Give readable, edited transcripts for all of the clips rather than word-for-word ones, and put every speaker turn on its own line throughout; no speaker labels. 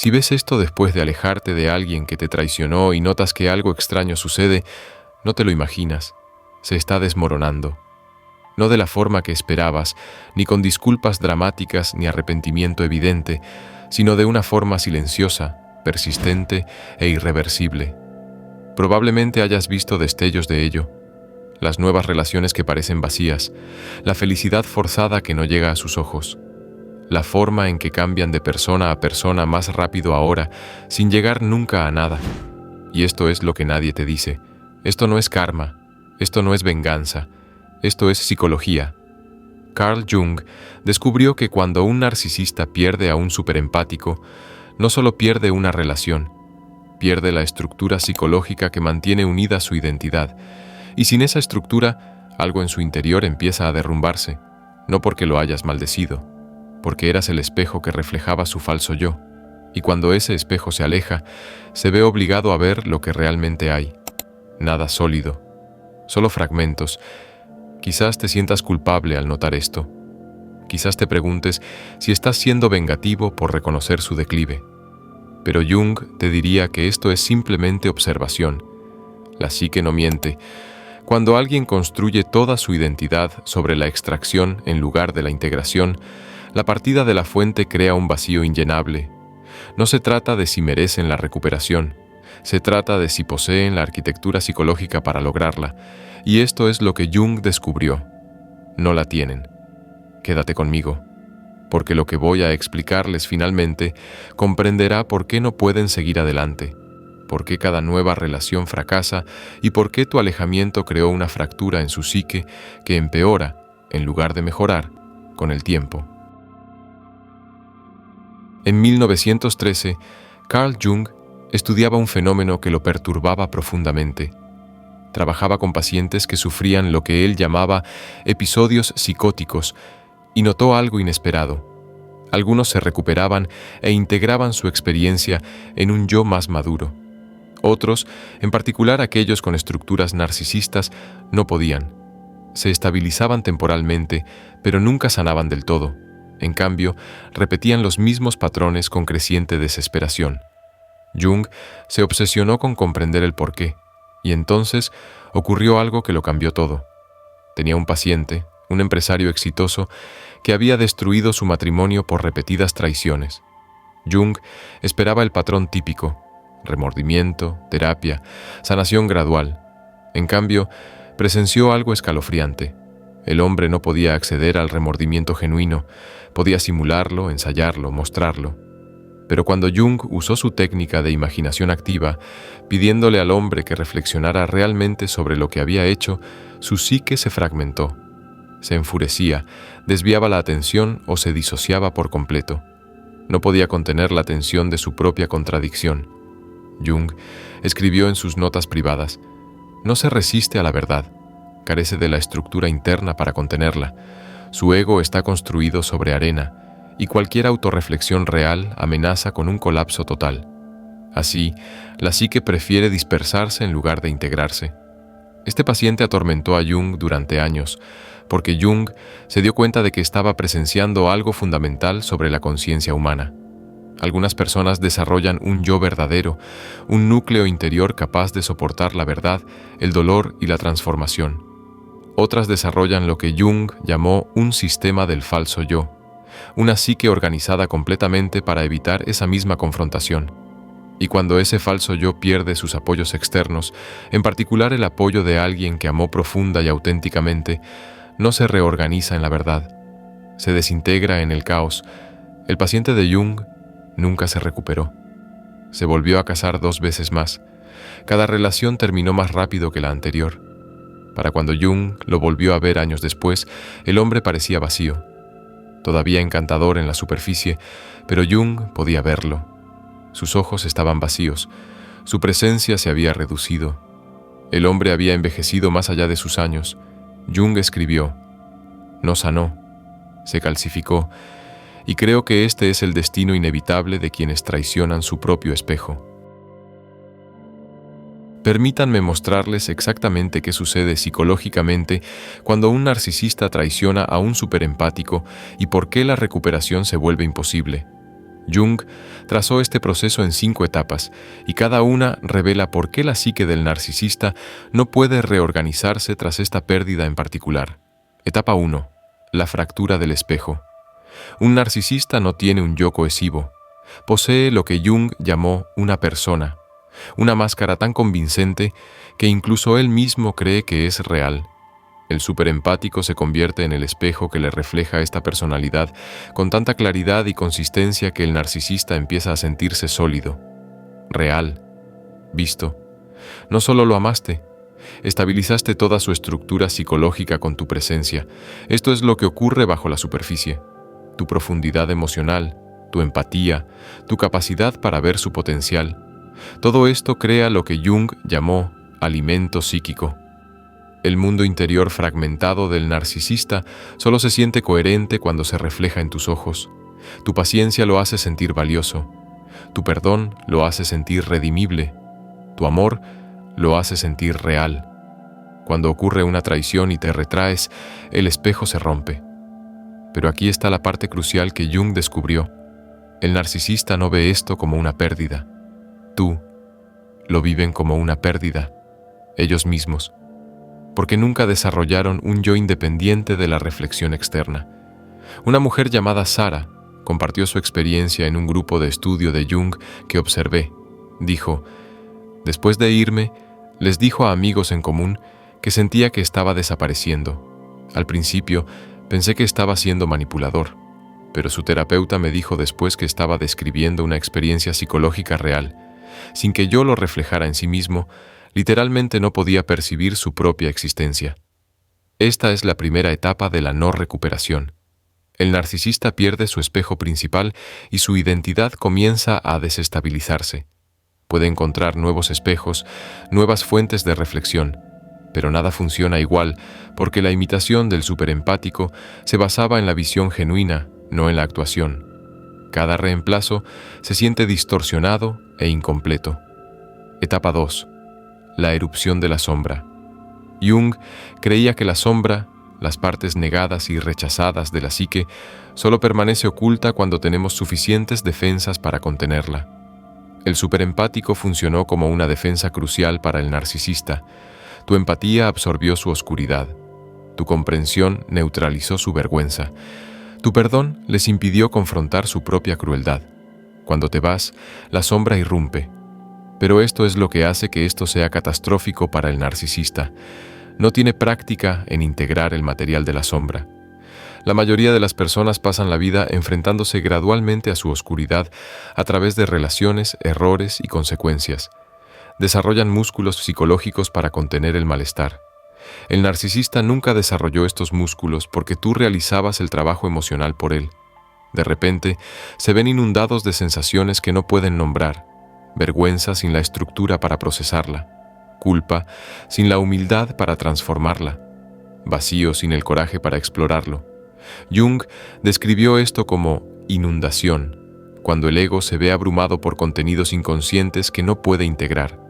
Si ves esto después de alejarte de alguien que te traicionó y notas que algo extraño sucede, no te lo imaginas, se está desmoronando. No de la forma que esperabas, ni con disculpas dramáticas ni arrepentimiento evidente, sino de una forma silenciosa, persistente e irreversible. Probablemente hayas visto destellos de ello, las nuevas relaciones que parecen vacías, la felicidad forzada que no llega a sus ojos, la forma en que cambian de persona a persona más rápido ahora, sin llegar nunca a nada. Y esto es lo que nadie te dice. Esto no es karma, esto no es venganza, esto es psicología. Carl Jung descubrió que cuando un narcisista pierde a un superempático, no solo pierde una relación, pierde la estructura psicológica que mantiene unida su identidad, y sin esa estructura, algo en su interior empieza a derrumbarse, no porque lo hayas maldecido, porque eras el espejo que reflejaba su falso yo, y cuando ese espejo se aleja, se ve obligado a ver lo que realmente hay. Nada sólido, solo fragmentos. Quizás te sientas culpable al notar esto. Quizás te preguntes si estás siendo vengativo por reconocer su declive. Pero Jung te diría que esto es simplemente observación. La psique no miente. Cuando alguien construye toda su identidad sobre la extracción en lugar de la integración, la partida de la fuente crea un vacío inllenable. No se trata de si merecen la recuperación, se trata de si poseen la arquitectura psicológica para lograrla, y esto es lo que Jung descubrió. No la tienen. Quédate conmigo, porque lo que voy a explicarles finalmente comprenderá por qué no pueden seguir adelante, por qué cada nueva relación fracasa y por qué tu alejamiento creó una fractura en su psique que empeora, en lugar de mejorar, con el tiempo. En 1913, Carl Jung estudiaba un fenómeno que lo perturbaba profundamente. Trabajaba con pacientes que sufrían lo que él llamaba episodios psicóticos y notó algo inesperado. Algunos se recuperaban e integraban su experiencia en un yo más maduro. Otros, en particular aquellos con estructuras narcisistas, no podían. Se estabilizaban temporalmente, pero nunca sanaban del todo. En cambio, repetían los mismos patrones con creciente desesperación. Jung se obsesionó con comprender el porqué, y entonces ocurrió algo que lo cambió todo. Tenía un paciente, un empresario exitoso, que había destruido su matrimonio por repetidas traiciones. Jung esperaba el patrón típico: remordimiento, terapia, sanación gradual. En cambio, presenció algo escalofriante. El hombre no podía acceder al remordimiento genuino, podía simularlo, ensayarlo, mostrarlo. Pero cuando Jung usó su técnica de imaginación activa, pidiéndole al hombre que reflexionara realmente sobre lo que había hecho, su psique se fragmentó. Se enfurecía, desviaba la atención o se disociaba por completo. No podía contener la tensión de su propia contradicción. Jung escribió en sus notas privadas: no se resiste a la verdad, carece de la estructura interna para contenerla. Su ego está construido sobre arena, y cualquier autorreflexión real amenaza con un colapso total. Así, la psique prefiere dispersarse en lugar de integrarse. Este paciente atormentó a Jung durante años, porque Jung se dio cuenta de que estaba presenciando algo fundamental sobre la conciencia humana. Algunas personas desarrollan un yo verdadero, un núcleo interior capaz de soportar la verdad, el dolor y la transformación. Otras desarrollan lo que Jung llamó un sistema del falso yo, una psique organizada completamente para evitar esa misma confrontación. Y cuando ese falso yo pierde sus apoyos externos, en particular el apoyo de alguien que amó profunda y auténticamente, no se reorganiza en la verdad, se desintegra en el caos. El paciente de Jung nunca se recuperó. Se volvió a casar 2 veces más. Cada relación terminó más rápido que la anterior. Para cuando Jung lo volvió a ver años después, el hombre parecía vacío. Todavía encantador en la superficie, pero Jung podía verlo. Sus ojos estaban vacíos, su presencia se había reducido. El hombre había envejecido más allá de sus años. Jung escribió: no sanó, se calcificó, y creo que este es el destino inevitable de quienes traicionan su propio espejo. Permítanme mostrarles exactamente qué sucede psicológicamente cuando un narcisista traiciona a un superempático y por qué la recuperación se vuelve imposible. Jung trazó este proceso en 5 etapas, y cada una revela por qué la psique del narcisista no puede reorganizarse tras esta pérdida en particular. Etapa 1. La fractura del espejo. Un narcisista no tiene un yo cohesivo. Posee lo que Jung llamó una persona, una máscara tan convincente que incluso él mismo cree que es real. El superempático se convierte en el espejo que le refleja esta personalidad con tanta claridad y consistencia que el narcisista empieza a sentirse sólido, real, visto. No solo lo amaste, estabilizaste toda su estructura psicológica con tu presencia. Esto es lo que ocurre bajo la superficie. Tu profundidad emocional, tu empatía, tu capacidad para ver su potencial. Todo esto crea lo que Jung llamó alimento psíquico. El mundo interior fragmentado del narcisista solo se siente coherente cuando se refleja en tus ojos. Tu paciencia lo hace sentir valioso. Tu perdón lo hace sentir redimible. Tu amor lo hace sentir real. Cuando ocurre una traición y te retraes, el espejo se rompe. Pero aquí está la parte crucial que Jung descubrió. El narcisista no ve esto como una pérdida. Tú lo viven como una pérdida, ellos mismos, porque nunca desarrollaron un yo independiente de la reflexión externa. Una mujer llamada Sara compartió su experiencia en un grupo de estudio de Jung que observé. Dijo: después de irme, les dijo a amigos en común que sentía que estaba desapareciendo. Al principio, pensé que estaba siendo manipulador, pero su terapeuta me dijo después que estaba describiendo una experiencia psicológica real. Sin que yo lo reflejara en sí mismo, literalmente no podía percibir su propia existencia. Esta es la primera etapa de la no recuperación. El narcisista pierde su espejo principal y su identidad comienza a desestabilizarse. Puede encontrar nuevos espejos, nuevas fuentes de reflexión, pero nada funciona igual porque la imitación del superempático se basaba en la visión genuina, no en la actuación. Cada reemplazo se siente distorsionado e incompleto. Etapa 2. La erupción de la sombra. Jung creía que la sombra, las partes negadas y rechazadas de la psique, solo permanece oculta cuando tenemos suficientes defensas para contenerla. El superempático funcionó como una defensa crucial para el narcisista. Tu empatía absorbió su oscuridad. Tu comprensión neutralizó su vergüenza. Tu perdón les impidió confrontar su propia crueldad. Cuando te vas, la sombra irrumpe. Pero esto es lo que hace que esto sea catastrófico para el narcisista. No tiene práctica en integrar el material de la sombra. La mayoría de las personas pasan la vida enfrentándose gradualmente a su oscuridad a través de relaciones, errores y consecuencias. Desarrollan músculos psicológicos para contener el malestar. El narcisista nunca desarrolló estos músculos porque tú realizabas el trabajo emocional por él. De repente, se ven inundados de sensaciones que no pueden nombrar, vergüenza sin la estructura para procesarla, culpa sin la humildad para transformarla, vacío sin el coraje para explorarlo. Jung describió esto como inundación, cuando el ego se ve abrumado por contenidos inconscientes que no puede integrar.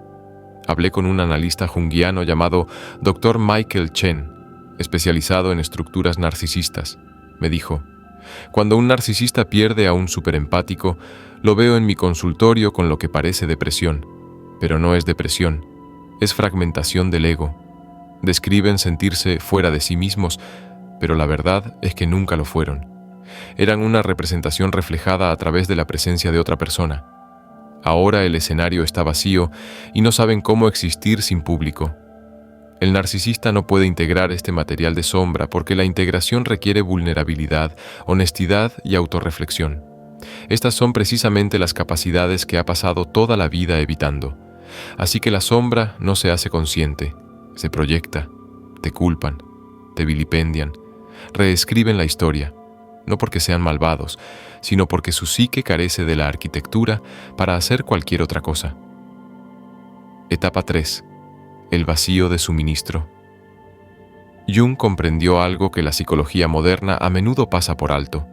Hablé con un analista junguiano llamado Dr. Michael Chen, especializado en estructuras narcisistas. Me dijo: cuando un narcisista pierde a un superempático, lo veo en mi consultorio con lo que parece depresión, pero no es depresión, es fragmentación del ego. Describen sentirse fuera de sí mismos, pero la verdad es que nunca lo fueron. Eran una representación reflejada a través de la presencia de otra persona. Ahora el escenario está vacío y no saben cómo existir sin público. El narcisista no puede integrar este material de sombra porque la integración requiere vulnerabilidad, honestidad y autorreflexión. Estas son precisamente las capacidades que ha pasado toda la vida evitando. Así que la sombra no se hace consciente, se proyecta, te culpan, te vilipendian, reescriben la historia, no porque sean malvados, sino porque su psique carece de la arquitectura para hacer cualquier otra cosa. Etapa 3. El vacío de suministro. Jung comprendió algo que la psicología moderna a menudo pasa por alto.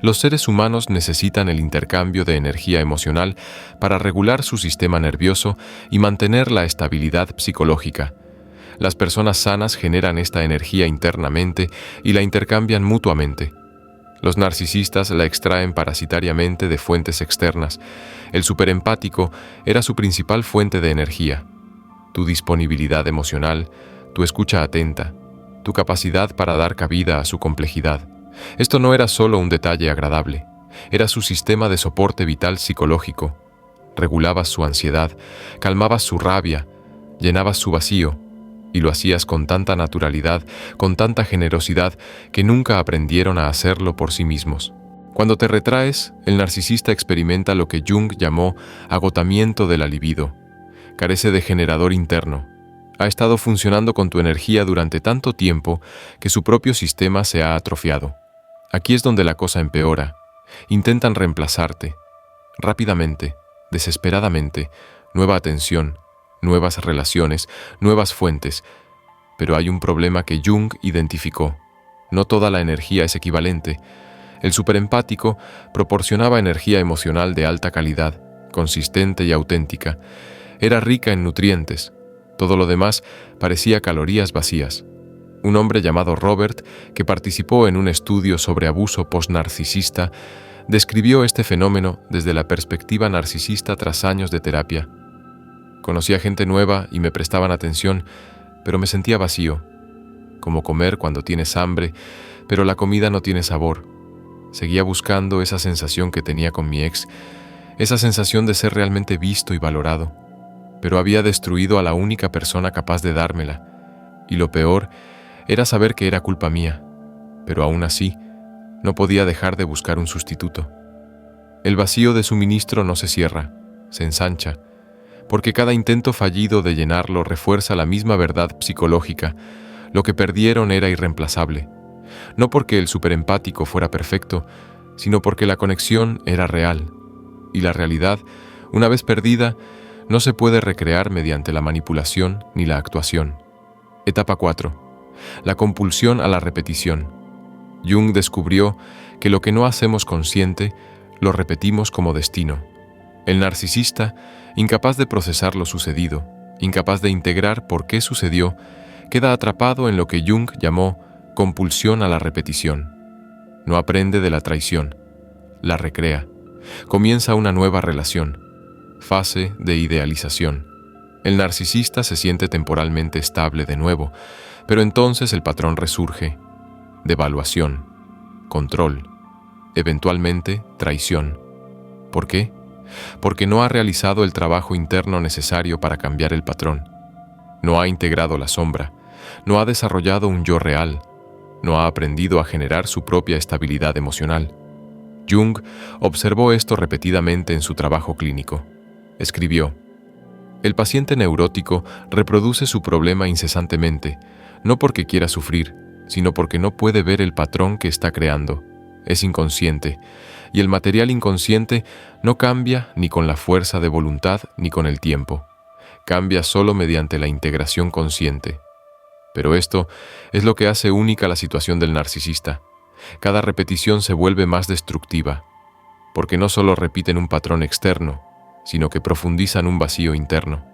Los seres humanos necesitan el intercambio de energía emocional para regular su sistema nervioso y mantener la estabilidad psicológica. Las personas sanas generan esta energía internamente y la intercambian mutuamente. Los narcisistas la extraen parasitariamente de fuentes externas. El superempático era su principal fuente de energía. Tu disponibilidad emocional, tu escucha atenta, tu capacidad para dar cabida a su complejidad. Esto no era solo un detalle agradable, era su sistema de soporte vital psicológico. Regulabas su ansiedad, calmabas su rabia, llenabas su vacío, y lo hacías con tanta naturalidad, con tanta generosidad, que nunca aprendieron a hacerlo por sí mismos. Cuando te retraes, el narcisista experimenta lo que Jung llamó agotamiento de la libido. Carece de generador interno. Ha estado funcionando con tu energía durante tanto tiempo que su propio sistema se ha atrofiado. Aquí es donde la cosa empeora. Intentan reemplazarte. Rápidamente, desesperadamente, nueva atención, nuevas relaciones, nuevas fuentes. Pero hay un problema que Jung identificó. No toda la energía es equivalente. El superempático proporcionaba energía emocional de alta calidad, consistente y auténtica. Era rica en nutrientes. Todo lo demás parecía calorías vacías. Un hombre llamado Robert, que participó en un estudio sobre abuso postnarcisista, describió este fenómeno desde la perspectiva narcisista tras años de terapia. Conocía gente nueva y me prestaban atención, pero me sentía vacío. Como comer cuando tienes hambre, pero la comida no tiene sabor. Seguía buscando esa sensación que tenía con mi ex, esa sensación de ser realmente visto y valorado. Pero había destruido a la única persona capaz de dármela. Y lo peor era saber que era culpa mía. Pero aún así, no podía dejar de buscar un sustituto. El vacío de suministro no se cierra, se ensancha, porque cada intento fallido de llenarlo refuerza la misma verdad psicológica. Lo que perdieron era irreemplazable. No porque el superempático fuera perfecto, sino porque la conexión era real. Y la realidad, una vez perdida, no se puede recrear mediante la manipulación ni la actuación. Etapa 4. La compulsión a la repetición. Jung descubrió que lo que no hacemos consciente, lo repetimos como destino. El narcisista, incapaz de procesar lo sucedido, incapaz de integrar por qué sucedió, queda atrapado en lo que Jung llamó compulsión a la repetición. No aprende de la traición, la recrea. Comienza una nueva relación, fase de idealización. El narcisista se siente temporalmente estable de nuevo, pero entonces el patrón resurge. Devaluación, control, eventualmente traición. ¿Por qué? Porque no ha realizado el trabajo interno necesario para cambiar el patrón. No ha integrado la sombra, no ha desarrollado un yo real, no ha aprendido a generar su propia estabilidad emocional. Jung observó esto repetidamente en su trabajo clínico. Escribió: el paciente neurótico reproduce su problema incesantemente, no porque quiera sufrir, sino porque no puede ver el patrón que está creando. Es inconsciente, y el material inconsciente no cambia ni con la fuerza de voluntad ni con el tiempo. Cambia solo mediante la integración consciente. Pero esto es lo que hace única la situación del narcisista. Cada repetición se vuelve más destructiva, porque no solo repiten un patrón externo, sino que profundizan un vacío interno.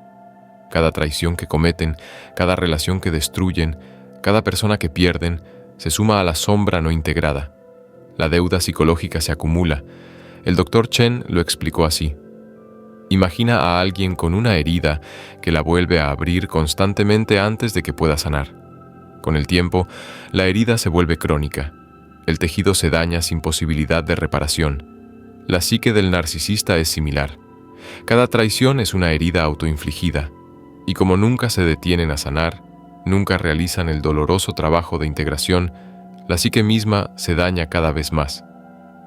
Cada traición que cometen, cada relación que destruyen, cada persona que pierden, se suma a la sombra no integrada. La deuda psicológica se acumula. El Dr. Chen lo explicó así: imagina a alguien con una herida que la vuelve a abrir constantemente antes de que pueda sanar. Con el tiempo, la herida se vuelve crónica. El tejido se daña sin posibilidad de reparación. La psique del narcisista es similar. Cada traición es una herida autoinfligida, y como nunca se detienen a sanar, nunca realizan el doloroso trabajo de integración, la psique misma se daña cada vez más.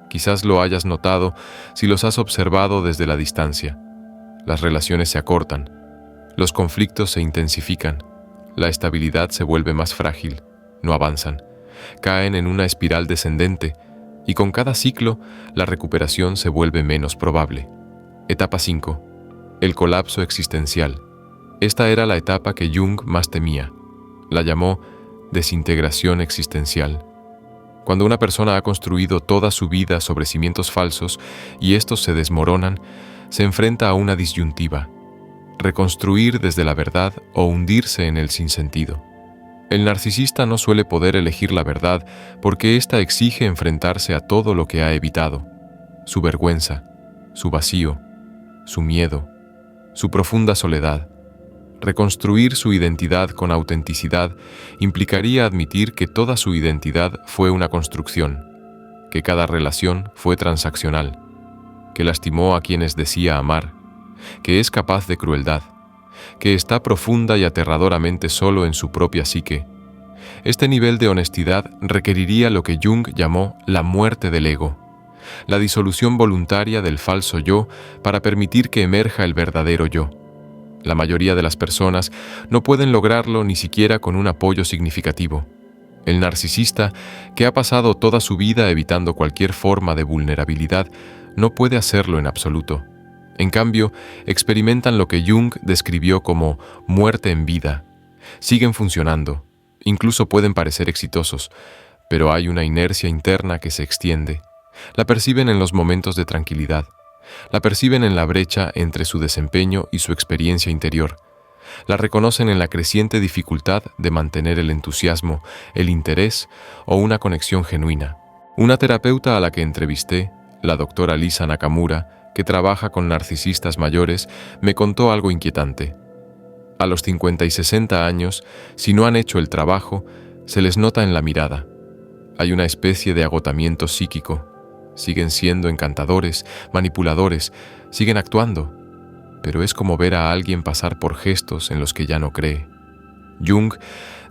Quizás lo hayas notado si los has observado desde la distancia. Las relaciones se acortan, los conflictos se intensifican, la estabilidad se vuelve más frágil, no avanzan, caen en una espiral descendente, y con cada ciclo la recuperación se vuelve menos probable. Etapa 5. El colapso existencial. Esta era la etapa que Jung más temía. La llamó desintegración existencial. Cuando una persona ha construido toda su vida sobre cimientos falsos y estos se desmoronan, se enfrenta a una disyuntiva: reconstruir desde la verdad o hundirse en el sinsentido. El narcisista no suele poder elegir la verdad porque ésta exige enfrentarse a todo lo que ha evitado: su vergüenza, su vacío, su miedo, su profunda soledad. Reconstruir su identidad con autenticidad implicaría admitir que toda su identidad fue una construcción, que cada relación fue transaccional, que lastimó a quienes decía amar, que es capaz de crueldad, que está profunda y aterradoramente solo en su propia psique. Este nivel de honestidad requeriría lo que Jung llamó la muerte del ego, la disolución voluntaria del falso yo para permitir que emerja el verdadero yo. La mayoría de las personas no pueden lograrlo ni siquiera con un apoyo significativo. El narcisista, que ha pasado toda su vida evitando cualquier forma de vulnerabilidad, no puede hacerlo en absoluto. En cambio, experimentan lo que Jung describió como muerte en vida. Siguen funcionando, incluso pueden parecer exitosos, pero hay una inercia interna que se extiende. La perciben en los momentos de tranquilidad. La perciben en la brecha entre su desempeño y su experiencia interior. La reconocen en la creciente dificultad de mantener el entusiasmo, el interés o una conexión genuina. Una terapeuta a la que entrevisté, la doctora Lisa Nakamura, que trabaja con narcisistas mayores, me contó algo inquietante. A los 50 y 60 años, si no han hecho el trabajo, se les nota en la mirada. Hay una especie de agotamiento psíquico. Siguen siendo encantadores, manipuladores, siguen actuando, pero es como ver a alguien pasar por gestos en los que ya no cree. Jung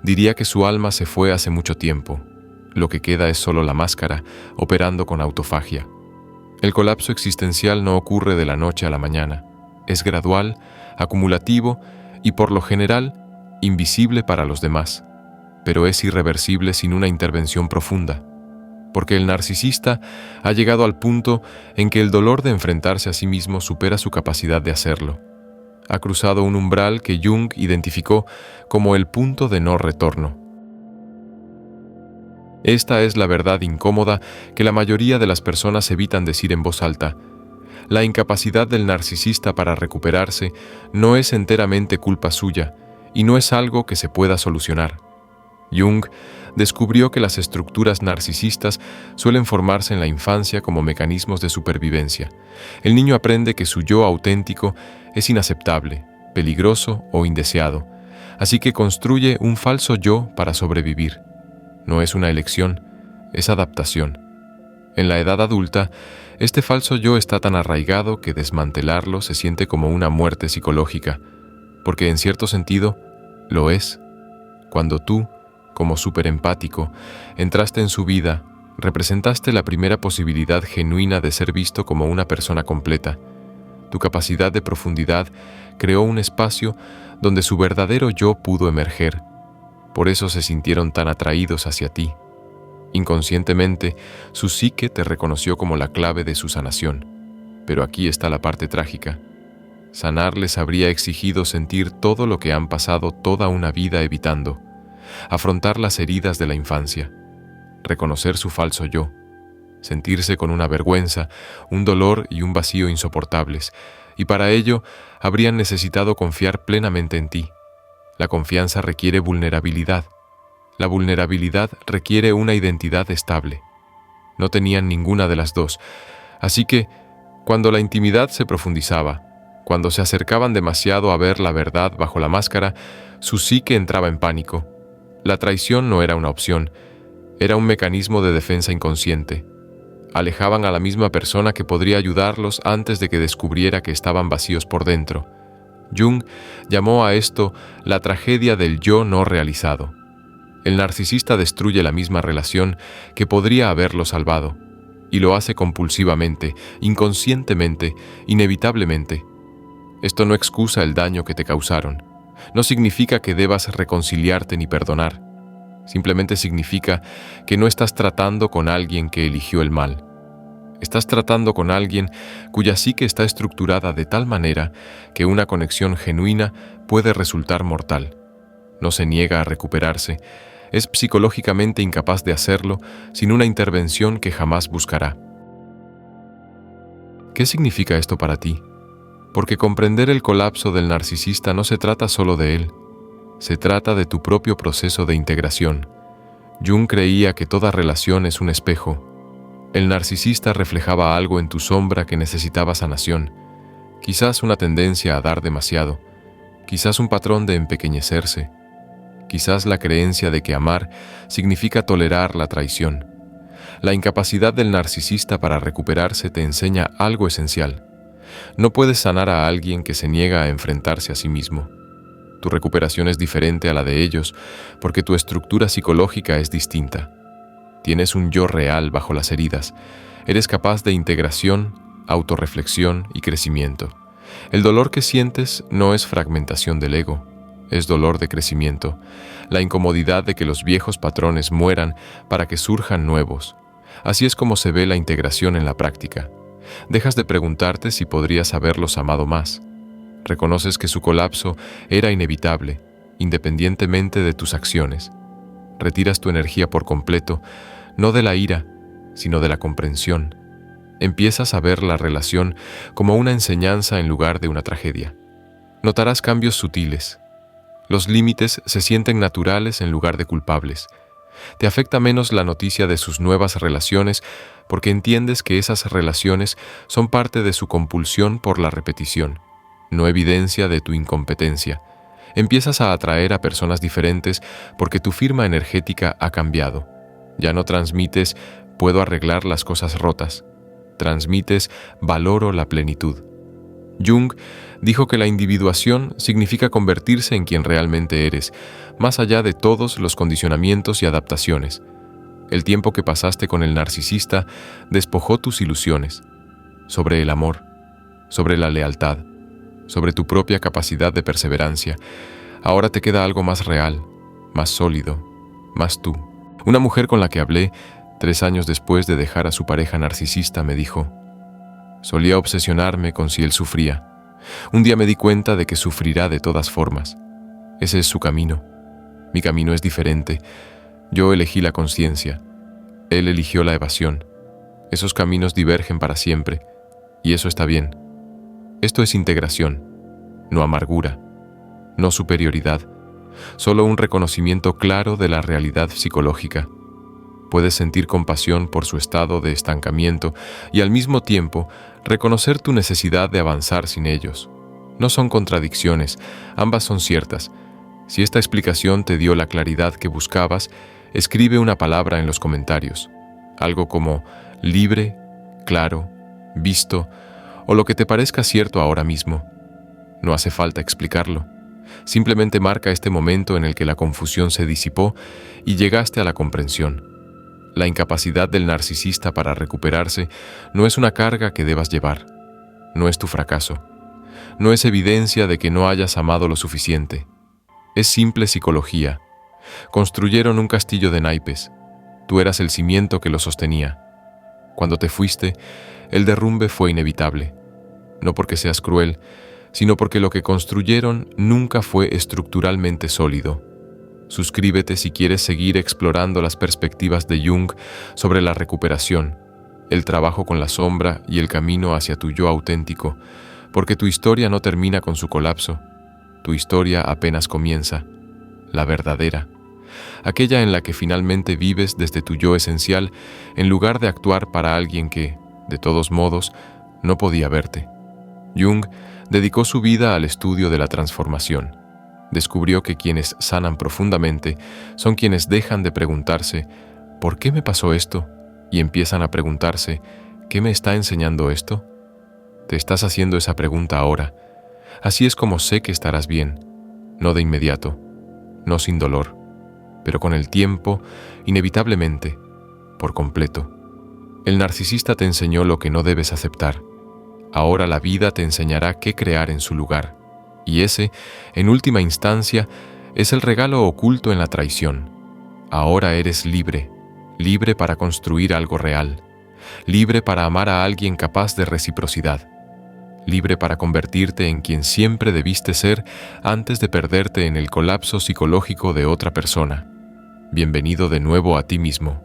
diría que su alma se fue hace mucho tiempo. Lo que queda es solo la máscara, operando con autofagia. El colapso existencial no ocurre de la noche a la mañana. Es gradual, acumulativo y, por lo general, invisible para los demás, pero es irreversible sin una intervención profunda. Porque el narcisista ha llegado al punto en que el dolor de enfrentarse a sí mismo supera su capacidad de hacerlo. Ha cruzado un umbral que Jung identificó como el punto de no retorno. Esta es la verdad incómoda que la mayoría de las personas evitan decir en voz alta. La incapacidad del narcisista para recuperarse no es enteramente culpa suya y no es algo que se pueda solucionar. Jung descubrió que las estructuras narcisistas suelen formarse en la infancia como mecanismos de supervivencia. El niño aprende que su yo auténtico es inaceptable, peligroso o indeseado, así que construye un falso yo para sobrevivir. No es una elección, es adaptación. En la edad adulta, este falso yo está tan arraigado que desmantelarlo se siente como una muerte psicológica, porque en cierto sentido lo es. Cuando tú, como superempático, entraste en su vida, representaste la primera posibilidad genuina de ser visto como una persona completa. Tu capacidad de profundidad creó un espacio donde su verdadero yo pudo emerger. Por eso se sintieron tan atraídos hacia ti. Inconscientemente, su psique te reconoció como la clave de su sanación. Pero aquí está la parte trágica. Sanar les habría exigido sentir todo lo que han pasado toda una vida evitando. Afrontar las heridas de la infancia, reconocer su falso yo, sentirse con una vergüenza, un dolor y un vacío insoportables, y para ello habrían necesitado confiar plenamente en ti. La confianza requiere vulnerabilidad. La vulnerabilidad requiere una identidad estable. No tenían ninguna de las dos, así que, cuando la intimidad se profundizaba, cuando se acercaban demasiado a ver la verdad bajo la máscara, su psique entraba en pánico. La traición no era una opción, era un mecanismo de defensa inconsciente. Alejaban a la misma persona que podría ayudarlos antes de que descubriera que estaban vacíos por dentro. Jung llamó a esto la tragedia del yo no realizado. El narcisista destruye la misma relación que podría haberlo salvado, y lo hace compulsivamente, inconscientemente, inevitablemente. Esto no excusa el daño que te causaron. No significa que debas reconciliarte ni perdonar. Simplemente significa que no estás tratando con alguien que eligió el mal. Estás tratando con alguien cuya psique está estructurada de tal manera que una conexión genuina puede resultar mortal. No se niega a recuperarse. Es psicológicamente incapaz de hacerlo sin una intervención que jamás buscará. ¿Qué significa esto para ti? Porque comprender el colapso del narcisista no se trata solo de él. Se trata de tu propio proceso de integración. Jung creía que toda relación es un espejo. El narcisista reflejaba algo en tu sombra que necesitaba sanación. Quizás una tendencia a dar demasiado. Quizás un patrón de empequeñecerse. Quizás la creencia de que amar significa tolerar la traición. La incapacidad del narcisista para recuperarse te enseña algo esencial. No puedes sanar a alguien que se niega a enfrentarse a sí mismo. Tu recuperación es diferente a la de ellos porque tu estructura psicológica es distinta. Tienes un yo real bajo las heridas. Eres capaz de integración, autorreflexión y crecimiento. El dolor que sientes no es fragmentación del ego, es dolor de crecimiento, la incomodidad de que los viejos patrones mueran para que surjan nuevos. Así es como se ve la integración en la práctica. Dejas de preguntarte si podrías haberlos amado más. Reconoces que su colapso era inevitable, independientemente de tus acciones. Retiras tu energía por completo, no de la ira, sino de la comprensión. Empiezas a ver la relación como una enseñanza en lugar de una tragedia. Notarás cambios sutiles. Los límites se sienten naturales en lugar de culpables. Te afecta menos la noticia de sus nuevas relaciones porque entiendes que esas relaciones son parte de su compulsión por la repetición, no evidencia de tu incompetencia. Empiezas a atraer a personas diferentes porque tu firma energética ha cambiado. Ya no transmites «puedo arreglar las cosas rotas». Transmites «valoro la plenitud». Jung dijo que la individuación significa convertirse en quien realmente eres, más allá de todos los condicionamientos y adaptaciones. El tiempo que pasaste con el narcisista despojó tus ilusiones sobre el amor, sobre la lealtad, sobre tu propia capacidad de perseverancia. Ahora te queda algo más real, más sólido, más tú. Una mujer con la que hablé 3 años después de dejar a su pareja narcisista me dijo: solía obsesionarme con si él sufría. Un día me di cuenta de que sufrirá de todas formas. Ese es su camino. Mi camino es diferente. Yo elegí la conciencia. Él eligió la evasión. Esos caminos divergen para siempre, y eso está bien. Esto es integración, no amargura, no superioridad, solo un reconocimiento claro de la realidad psicológica. Puedes sentir compasión por su estado de estancamiento y al mismo tiempo reconocer tu necesidad de avanzar sin ellos. No son contradicciones, ambas son ciertas. Si esta explicación te dio la claridad que buscabas, escribe una palabra en los comentarios. Algo como libre, claro, visto, o lo que te parezca cierto ahora mismo. No hace falta explicarlo. Simplemente marca este momento en el que la confusión se disipó y llegaste a la comprensión. La incapacidad del narcisista para recuperarse no es una carga que debas llevar. No es tu fracaso. No es evidencia de que no hayas amado lo suficiente. Es simple psicología. Construyeron un castillo de naipes. Tú eras el cimiento que lo sostenía. Cuando te fuiste, el derrumbe fue inevitable. No porque seas cruel, sino porque lo que construyeron nunca fue estructuralmente sólido. Suscríbete si quieres seguir explorando las perspectivas de Jung sobre la recuperación, el trabajo con la sombra y el camino hacia tu yo auténtico, porque tu historia no termina con su colapso. Tu historia apenas comienza, la verdadera, aquella en la que finalmente vives desde tu yo esencial en lugar de actuar para alguien que, de todos modos, no podía verte. Jung dedicó su vida al estudio de la transformación. Descubrió que quienes sanan profundamente son quienes dejan de preguntarse ¿por qué me pasó esto? Y empiezan a preguntarse ¿qué me está enseñando esto? Te estás haciendo esa pregunta ahora. Así es como sé que estarás bien, no de inmediato, no sin dolor, pero con el tiempo, inevitablemente, por completo. El narcisista te enseñó lo que no debes aceptar. Ahora la vida te enseñará qué crear en su lugar. Y ese, en última instancia, es el regalo oculto en la traición. Ahora eres libre, libre para construir algo real, libre para amar a alguien capaz de reciprocidad, libre para convertirte en quien siempre debiste ser antes de perderte en el colapso psicológico de otra persona. Bienvenido de nuevo a ti mismo.